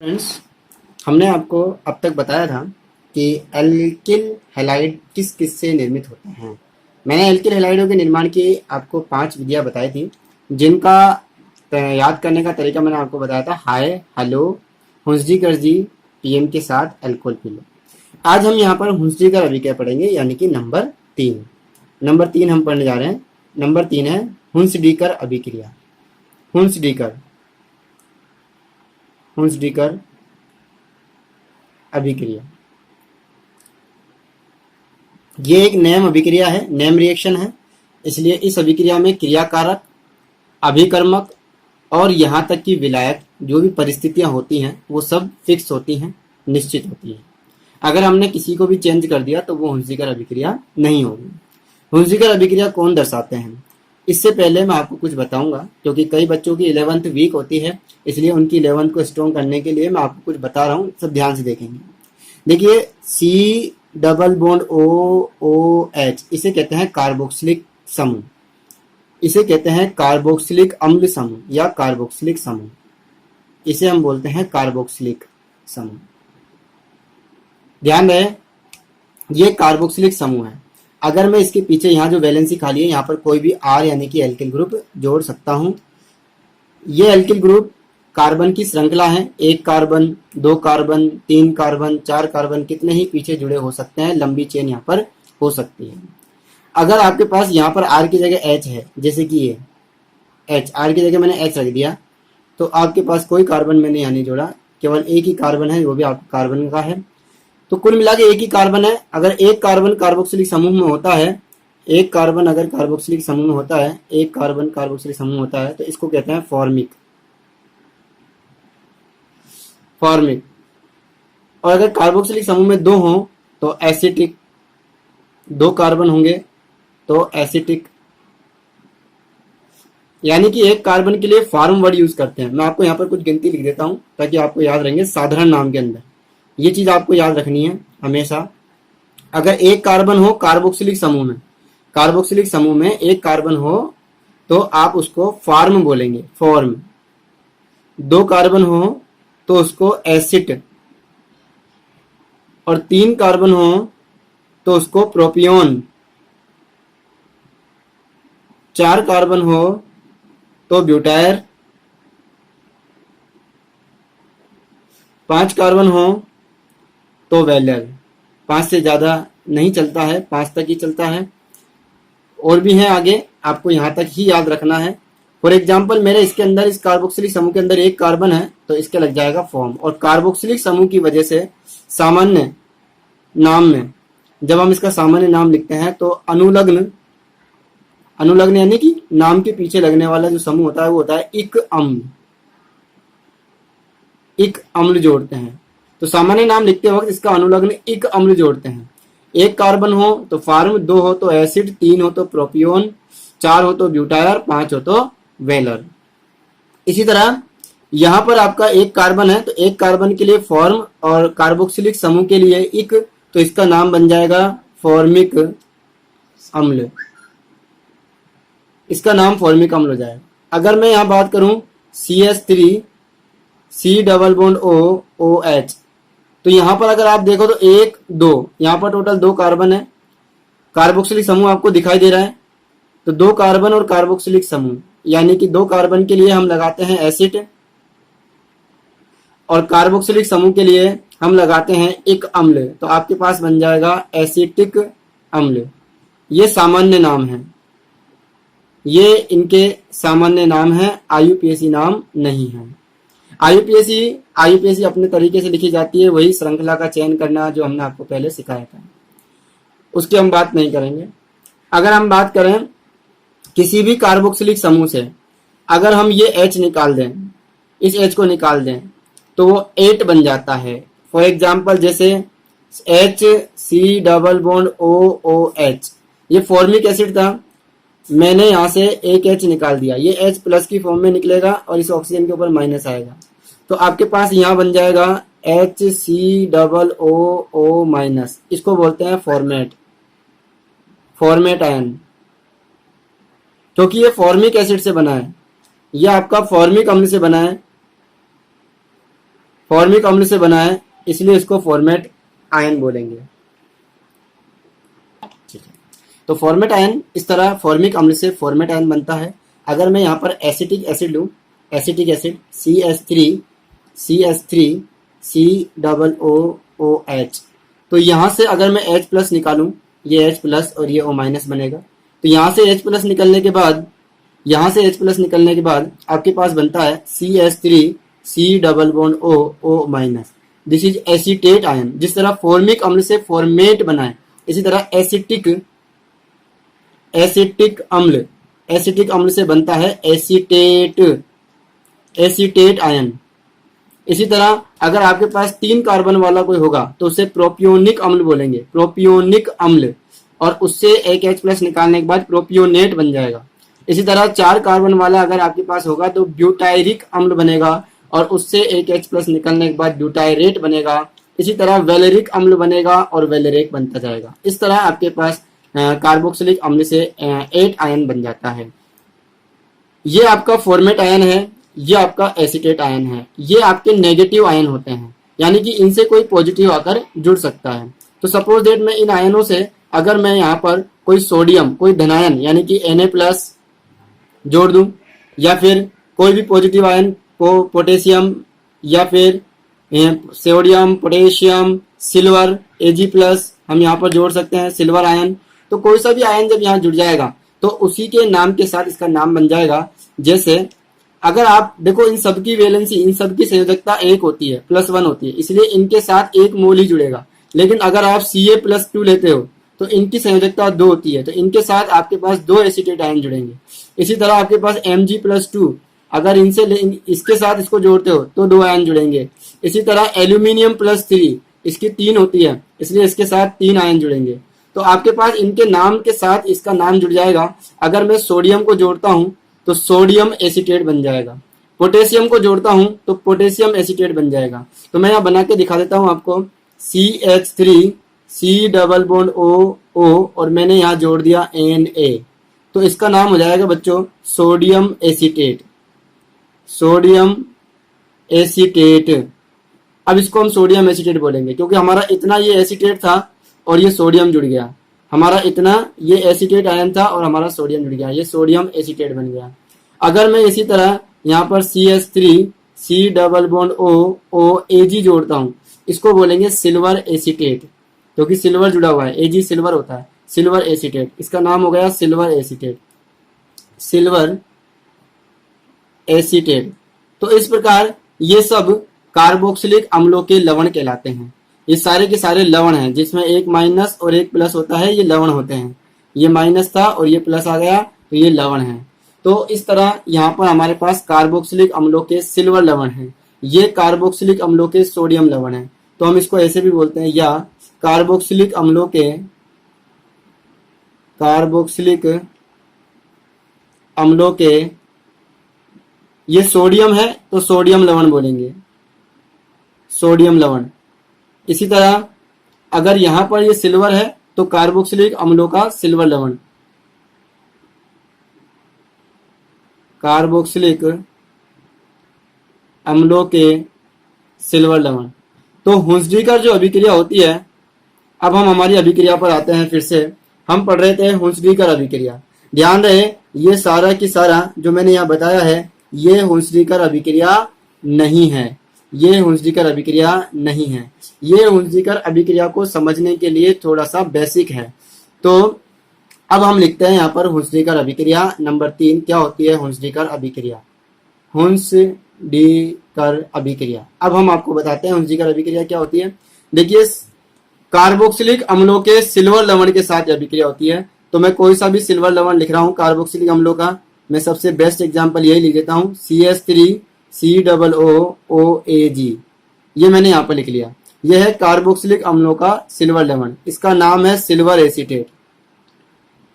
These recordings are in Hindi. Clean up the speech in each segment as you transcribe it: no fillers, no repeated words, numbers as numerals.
फ्रेंड्स, हमने आपको अब तक बताया था कि एल्किल हैलाइड किस किस से निर्मित होते हैं। मैंने एल्किल हैलाइडों के निर्माण की आपको 5 विधियां बताई थी, जिनका याद करने का तरीका मैंने आपको बताया था हाय, हेलो, हुंसजी करजी, पीएम के साथ एल्कोहल पी लो। आज हम यहाँ पर हुंसजी कर अभिक्रिया पढ़ेंगे, यानी कि नंबर 3 हम पढ़ने जा रहे हैं। नंबर 3 है हुंसडीकर अभिक्रिया। हुंसडीकर हुंसडीकर अभिक्रिया ये एक नेम अभिक्रिया है, नेम रिएक्शन है। इसलिए इस अभिक्रिया में क्रियाकारक, अभिकर्मक और यहाँ तक कि विलायक जो भी परिस्थितियां होती हैं वो सब फिक्स होती हैं, निश्चित होती हैं। अगर हमने किसी को भी चेंज कर दिया तो वो हुंसडीकर अभिक्रिया नहीं होगी। हुंसडीकर अभिक्रिया कौन दर्शाते हैं, इससे पहले मैं आपको कुछ बताऊंगा, क्योंकि कई बच्चों की 11th वीक होती है, इसलिए उनकी 11th को स्ट्रॉन्ग करने के लिए मैं आपको कुछ बता रहा हूँ। सब ध्यान से देखेंगे। देखिए, C double bond O O H, इसे कहते हैं कार्बोक्सिलिक समूह। इसे कहते हैं कार्बोक्सिलिक अम्ल समूह या कार्बोक्सिलिक समूह। इसे हम बोलते हैं कार्बोक्सिलिक समूह। ध्यान रहे, ये कार्बोक्सिलिक समूह है। अगर मैं इसके पीछे यहाँ जो वैलेंसी खाली है, यहाँ पर कोई भी आर यानी कि एल्किल ग्रुप जोड़ सकता हूँ। ये एल्किल ग्रुप कार्बन की श्रृंखला है। 1 कार्बन, 2 कार्बन, 3 कार्बन, 4 कार्बन, कितने ही पीछे जुड़े हो सकते हैं, लंबी चेन यहाँ पर हो सकती है। अगर आपके पास यहाँ पर आर की जगह एच है, जैसे कि ये एच, आर की जगह मैंने एच रख दिया, तो आपके पास कोई कार्बन मैंने यहाँ नहीं जोड़ा, केवल एक ही कार्बन है, वो भी आपका कार्बन का है। तो कुल मिला के एक ही कार्बन है। अगर एक कार्बन कार्बोक्सिलिक समूह में होता है, एक कार्बन अगर कार्बोक्सिलिक समूह में होता है, एक कार्बन कार्बोक्सिलिक समूह होता है, तो इसको कहते हैं फॉर्मिक। फॉर्मिक। और अगर कार्बोक्सिलिक समूह में 2 हो तो एसिटिक। 2 कार्बन होंगे तो एसिटिक। यानी कि एक कार्बन के लिए फॉर्म वर्ड यूज करते हैं। मैं आपको यहाँ पर कुछ गिनती लिख देता हूं ताकि आपको याद रहेंगे साधारण नाम के अंदर। ये चीज आपको याद रखनी है हमेशा। अगर एक कार्बन हो कार्बोक्सिलिक समूह में, कार्बोक्सिलिक समूह में एक कार्बन हो तो आप उसको फॉर्म बोलेंगे, फॉर्म। 2 कार्बन हो तो उसको एसिड, और 3 कार्बन हो तो उसको प्रोपियोन, 4 कार्बन हो तो ब्यूटायर, 5 कार्बन हो तो वेलर। 5 से ज्यादा नहीं चलता है, 5 तक ही चलता है। और भी है आगे, आपको यहां तक ही याद रखना है। फॉर एग्जाम्पल, मेरे इसके अंदर, इस कार्बोक्सिलिक समूह के अंदर 1 कार्बन है, तो इसके लग जाएगा फॉर्म। और कार्बोक्सिलिक समूह की वजह से सामान्य नाम में जब हम इसका सामान्य नाम लिखते हैं तो अनुलग्न, अनुलग्न यानी कि नाम के पीछे लगने वाला जो समूह होता है वो होता है इक अम्ल। इक अम्ल जोड़ते हैं, तो सामान्य नाम लिखते वक्त इसका अनुलग्न इक अम्ल जोड़ते हैं। 1 कार्बन हो तो फॉर्म, 2 हो तो एसिड, 3 हो तो प्रोपियोन, 4 हो तो ब्यूटायर, 5 हो तो वेलर। इसी तरह यहां पर आपका 1 कार्बन है तो 1 कार्बन के लिए फॉर्म, और कार्बोक्सिलिक समूह के लिए इक, तो इसका नाम बन जाएगा फॉर्मिक अम्ल। इसका नाम फॉर्मिक अम्ल हो जाएगा। अगर मैं यहां बात करूं CH3 C double bond O OH, तो यहां पर अगर आप देखो तो 1 2, यहां पर टोटल 2 कार्बन है। कार्बोक्सिलिक समूह आपको दिखाई दे रहा है, तो 2 कार्बन और कार्बोक्सिलिक समूह, यानी कि 2 कार्बन के लिए हम लगाते हैं एसिड, और कार्बोक्सिलिक समूह के लिए हम लगाते हैं इक अम्ल, तो आपके पास बन जाएगा एसिटिक अम्ल। ये सामान्य नाम है, ये इनके सामान्य नाम है, IUPAC नाम नहीं है। IUPAC अपने तरीके से लिखी जाती है, वही श्रृंखला का चयन करना जो हमने आपको पहले सिखाया था, उसकी हम बात नहीं करेंगे। अगर हम बात करें किसी भी कार्बोक्सिलिक समूह से, अगर हम ये H निकाल दें, इस H को निकाल दें, तो वो 8 बन जाता है। फॉर एग्जाम्पल, जैसे HC डबल बॉन्ड OOH, ये फॉर्मिक एसिड था, मैंने यहां से एक H निकाल दिया, ये H प्लस की फॉर्म में निकलेगा और इस ऑक्सीजन के ऊपर माइनस आएगा, तो आपके पास यहां बन जाएगा HC डबल OO माइनस। इसको बोलते हैं फॉर्मेट, फॉर्मेट आयन, क्योंकि ये फॉर्मिक एसिड से बना है, यह आपका फॉर्मिक अम्ल से बना है। फॉर्मिक अम्ल से बना है, इसलिए इसको फॉर्मेट आयन बोलेंगे। ठीक है, तो फॉर्मेट आयन इस तरह फॉर्मिक अम्ल से फॉर्मेट आयन बनता है। अगर मैं यहाँ पर एसिटिक एसिड लूँ, एसिटिक एसिड CH3 COOH, तो यहाँ से अगर मैं H प्लस निकालूं, ये H प्लस और ये O माइनस बनेगा। तो यहाँ से H प्लस निकलने के बाद, यहाँ से H प्लस निकलने के बाद आपके पास बनता है CH3 C double bond O minus. This is acetate ion. जिस तरह फॉर्मिक अम्ल से फॉर्मेट बना है, इसी तरह एसिटिक अम्ल से बनता है एसीटेट आयन। इसी तरह अगर आपके पास 3 कार्बन वाला कोई होगा तो उसे प्रोपियोनिक अम्ल बोलेंगे, प्रोपियोनिक अम्ल, और उससे एक H प्लस निकालने के बाद प्रोपियोनेट बन जाएगा। इसी तरह 4 कार्बन वाला अगर आपके पास होगा तो ब्यूटायरिक अम्ल बनेगा, और उससे एक H प्लस निकलने के बाद ब्यूटायरेट बनेगा। इसी तरह वेलेरिक अम्ल बनेगा और वेलेरेक बनता जाएगा। इस तरह आपके पास कार्बोक्सिलिक अम्ल से 8 आयन बन जाता है। ये आपका फॉर्मेट आयन है, ये आपका एसीटेट आयन है। ये आपके नेगेटिव आयन होते हैं, यानी कि इनसे कोई पॉजिटिव आकर जुड़ सकता है। तो सपोज दैट मैं इन आयनों से अगर मैं यहाँ पर कोई सोडियम, कोई धनायन यानी कि Na प्लस जोड़ दूं, या फिर कोई भी पॉजिटिव आयन को पोटेशियम, या फिर sodium, potassium, silver, Ag plus हम यहाँ पर जोड़ सकते हैं, सिल्वर आयन। तो कोई सा भी आयन जब यहाँ जुड़ जाएगा तो उसी के नाम के साथ इसका नाम बन जाएगा। जैसे अगर आप देखो, इन सब की वैलेंसी, इन सब की संयोजकता 1 होती है, +1 होती है, इसलिए इनके साथ 1 मोल ही जुड़ेगा। लेकिन अगर आप Ca+2 लेते हो तो इनकी संयोजकता 2 होती है, तो इनके साथ आपके पास 2 एसीटेट आयन जुड़ेंगे। इसी तरह आपके पास Mg+2, अगर इनसे इसके साथ इसको जोड़ते हो तो 2 आयन जुड़ेंगे। इसी तरह एल्यूमिनियम+3, इसकी 3 होती है, इसलिए इसके साथ 3 आयन जुड़ेंगे। तो आपके पास इनके नाम के साथ इसका नाम जुड़ जाएगा। अगर मैं सोडियम को जोड़ता हूं तो सोडियम एसीटेट बन जाएगा, पोटेशियम को जोड़ता हूं तो पोटेशियम एसीटेट बन जाएगा। तो मैं यहाँ बना के दिखा देता हूं आपको, CH3 C double bond O, और मैंने यहाँ जोड़ दिया Na, तो इसका नाम हो जाएगा बच्चों सोडियम एसीटेट, सोडियम एसीटेट। अब इसको हम सोडियम एसीटेट बोलेंगे क्योंकि हमारा इतना ये एसीटेट था और ये सोडियम जुड़ गया। हमारा इतना ये एसीटेट आयन था और हमारा सोडियम जुड़ गया, ये सोडियम एसीटेट बन गया। अगर मैं इसी तरह यहाँ पर CH3 C double bond O Ag जोड़ता हूँ, इसको बोलेंगे सिल्वर एसीटेट, क्योंकि सिल्वर जुड़ा हुआ है, Ag सिल्वर होता है, सिल्वर एसीटेट। इसका नाम हो गया सिल्वर एसीटेट, सिल्वर एसीटेट। तो इस प्रकार ये सब कार्बोक्सिलिक अम्लों के लवण कहलाते हैं। ये सारे के सारे लवण हैं, जिसमें एक माइनस और एक प्लस होता है, ये लवण होते हैं। ये माइनस था और ये प्लस आ गया, तो ये लवण है। तो इस तरह यहाँ पर हमारे पास कार्बोक्सिलिक अम्लों के सिल्वर लवण हैं, ये कार्बोक्सिलिक अम्लों के सोडियम लवण हैं। तो हम इसको ऐसे भी बोलते हैं, या कार्बोक्सिलिक अम्लों के ये सोडियम है तो सोडियम लवण बोलेंगे, सोडियम लवण। इसी तरह अगर यहां पर ये सिल्वर है तो कार्बोक्सिलिक अम्लों का सिल्वर लवण, कार्बोक्सिलिक अम्लों के सिल्वर लवण। तो हुंसडीकर जो अभिक्रिया होती है, अब हम हमारी अभिक्रिया पर आते हैं। फिर से हम पढ़ रहे थे हुंसडीकर अभिक्रिया। ध्यान रहे, ये सारा की सारा जो मैंने यहाँ बताया है ये हुंसडीकर अभिक्रिया नहीं है, ये हुंसडीकर अभिक्रिया नहीं है। ये हुंसडीकर अभिक्रिया को समझने के लिए थोड़ा सा बेसिक है। तो अब हम लिखते हैं यहाँ पर हुंसडीकर अभिक्रिया नंबर 3 क्या होती है। हुंसडीकर अभिक्रिया, हुंसडीकर अभिक्रिया। अब हम आपको बताते हैं हुंसडीकर अभिक्रिया क्या होती है। देखिए, कार्बोक्सिलिक अम्लों के सिल्वर लवण के साथ अभिक्रिया होती है। तो मैं कोई सा भी सिल्वर लवण लिख रहा हूँ कार्बोक्सिलिक अम्लों का, मैं सबसे बेस्ट एग्जांपल यही लिख देता हूँ, CH3 C double O Ag, ये मैंने यहाँ पर लिख लिया। यह है कार्बोक्सिलिक अम्लों का सिल्वर लवण, इसका नाम है सिल्वर एसीटेट,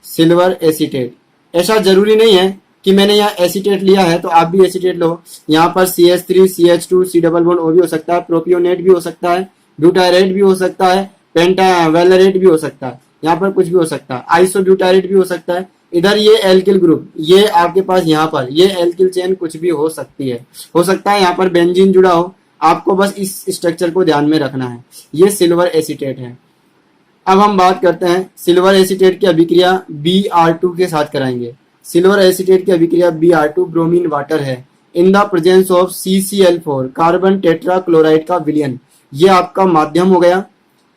सिल्वर एसीटेट। ऐसा जरूरी नहीं है कि मैंने यहाँ एसीटेट लिया है तो आप भी एसीटेट लो। यहाँ पर CH3 CH2 C double bond O भी हो सकता है, प्रोपियोनेट भी हो सकता है, ब्यूटायरेट भी हो सकता है, पेंटावेलेरेट भी हो सकता है, यहाँ पर कुछ भी हो सकता है, आइसोब्यूटायरेट भी हो सकता है। इधर ये एल्किल ग्रुप, ये आपके पास यहाँ पर ये एल्किल चेन कुछ भी हो सकती है, हो सकता है यहाँ पर बेंजीन जुड़ा हो। आपको बस इस स्ट्रक्चर को ध्यान में रखना है। ये सिल्वर एसीटेट है। अब हम बात करते हैं सिल्वर एसीटेट की अभिक्रिया Br2 के साथ कराएंगे। सिल्वर एसीटेट की अभिक्रिया Br2 ब्रोमीन वाटर है in the presence of CCl4 carbon tetra chloride का विलयन। ये आपका माध्यम हो गया,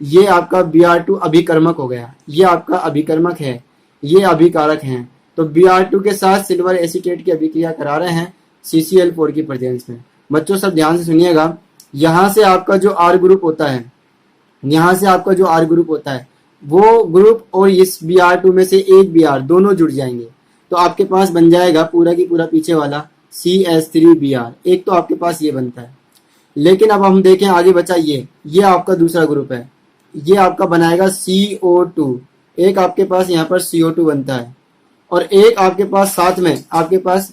ये आपका Br2 अभिकर्मक हो गया, ये आपका अभिकर्मक है, ये अभिकारक हैं। तो Br2 के साथ सिल्वर एसीटेट की अभिक्रिया करा रहे हैं CCl4 की प्रेजेंस में। बच्चों सब ध्यान से सुनिएगा, यहाँ से आपका जो R ग्रुप होता है, यहाँ से आपका जो R ग्रुप होता है वो ग्रुप और इस Br2 में से एक Br दोनों जुड़ जाएंगे तो आपके पास बन जाएगा पूरा की पूरा पीछे वाला CH3Br। एक तो आपके पास ये बनता है। लेकिन अब हम देखें आगे बचा ये आपका दूसरा ग्रुप है, ये आपका बनाएगा CO2। एक आपके पास यहाँ पर CO2 बनता है और एक आपके पास साथ में आपके पास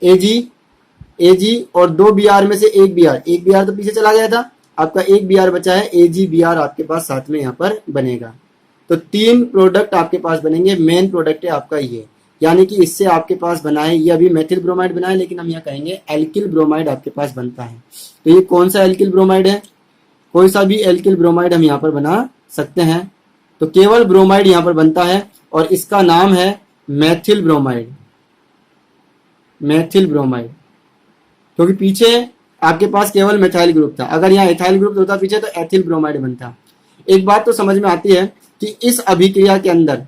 Ag और दो Br में से एक Br तो पीछे चला गया था, आपका एक Br बचा है, AgBr आपके पास साथ में यहाँ पर बनेगा। तो तीन प्रोडक्ट आपके पास बनेंगे। मेन प्रोडक्ट है आपका ये, यानी कि इससे आपके पास बना है, ये अभी मेथिल ब्रोमाइड बना है लेकिन हम यहाँ कहेंगे एल्किल ब्रोमाइड आपके पास बनता है। तो ये कौन सा एल्किल ब्रोमाइड है? कोई सा भी एल्किल ब्रोमाइड हम यहाँ पर बना सकते हैं। तो केवल ब्रोमाइड यहाँ पर बनता है और इसका नाम है मेथिल ब्रोमाइड। मेथिल ब्रोमाइड क्योंकि पीछे आपके पास केवल मेथाइल ग्रुप था, अगर यहाँ एथाइल ग्रुप होता पीछे तो एथिल ब्रोमाइड बनता। एक बात तो समझ में आती है कि इस अभिक्रिया के अंदर,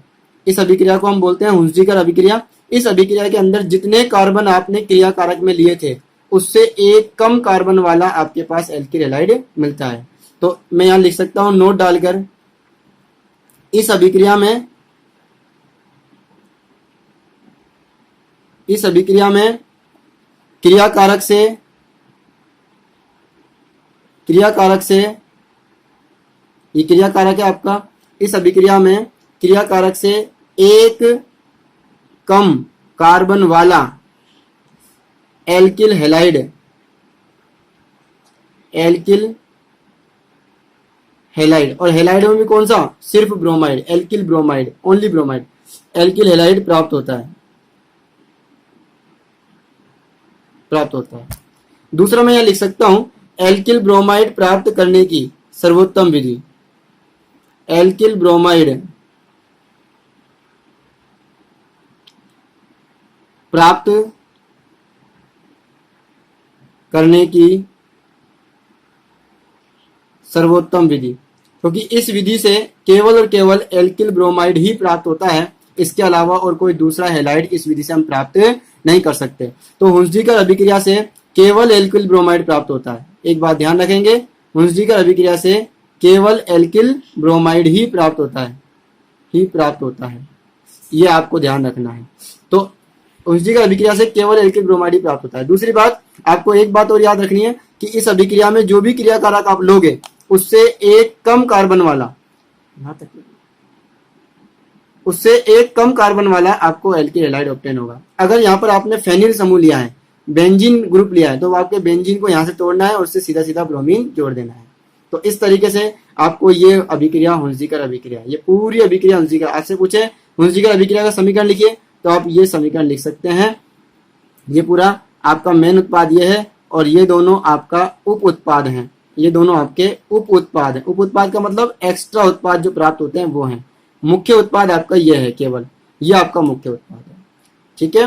इस अभिक्रिया को हम बोलते हैं हुंसडीकर अभिक्रिया। इस अभिक्रिया के अंदर जितने कार्बन आपने क्रिया कारक में लिए थे उससे एक कम कार्बन वाला आपके पास एल्किल हैलाइड मिलता है। तो मैं यहाँ लिख सकता हूं नोट डालकर, इस अभिक्रिया में क्रिया कारक से ये क्रिया कारक है आपका, इस अभिक्रिया में क्रिया कारक से एक कम कार्बन वाला एल्किल हैलाइड और हैलाइड में भी कौन सा? सिर्फ bromide, alkyl bromide, only bromide, alkyl halide प्राप्त होता है। दूसरा मैं यह लिख सकता हूं एल्किल ब्रोमाइड प्राप्त करने की सर्वोत्तम विधि। एल्किल ब्रोमाइड प्राप्त करने की सर्वोत्तम विधि, क्योंकि इस विधि से केवल और केवल एल्किल ब्रोमाइड ही प्राप्त होता है, इसके अलावा और कोई दूसरा हैलाइड इस विधि से हम प्राप्त नहीं कर सकते। तो हुंसडीकर अभिक्रिया से केवल एल्किल ब्रोमाइड प्राप्त होता है। एक बात ध्यान रखेंगे, हुंसडीकर अभिक्रिया से केवल एल्किल ब्रोमाइड ही प्राप्त होता है, ये आपको ध्यान रखना है। तो हुंसडीकर अभिक्रिया से केवल एल्किल ब्रोमाइड ही प्राप्त होता है। दूसरी बात, आपको एक बात और याद रखनी है कि इस अभिक्रिया में जो भी क्रिया कारक आप लोगे उससे एक कम कार्बन वाला आपको एल्किल हैलाइड ऑब्टेन होगा। अगर यहाँ पर आपने फेनिल समूह लिया है, बेंजीन ग्रुप लिया है, तो आपके बेंजीन को यहाँ से तोड़ना है और उससे सीधा सीधा ब्रोमीन जोड़ देना है। तो इस तरीके से आपको ये अभिक्रिया हुंसडीकर अभिक्रिया, ये पूरी अभिक्रिया हुंसडीकर, आपसे पूछे हुंसडीकर अभिक्रिया का समीकरण लिखिए तो आप ये समीकरण लिख सकते हैं। ये पूरा आपका मेन उत्पाद ये है और ये दोनों आपका उप उत्पाद हैं, ये दोनों आपके उप उत्पाद हैं। उप उत्पाद का मतलब एक्स्ट्रा उत्पाद जो प्राप्त होते हैं वो हैं। मुख्य उत्पाद आपका ये है, केवल ये आपका मुख्य उत्पाद है। ठीक है।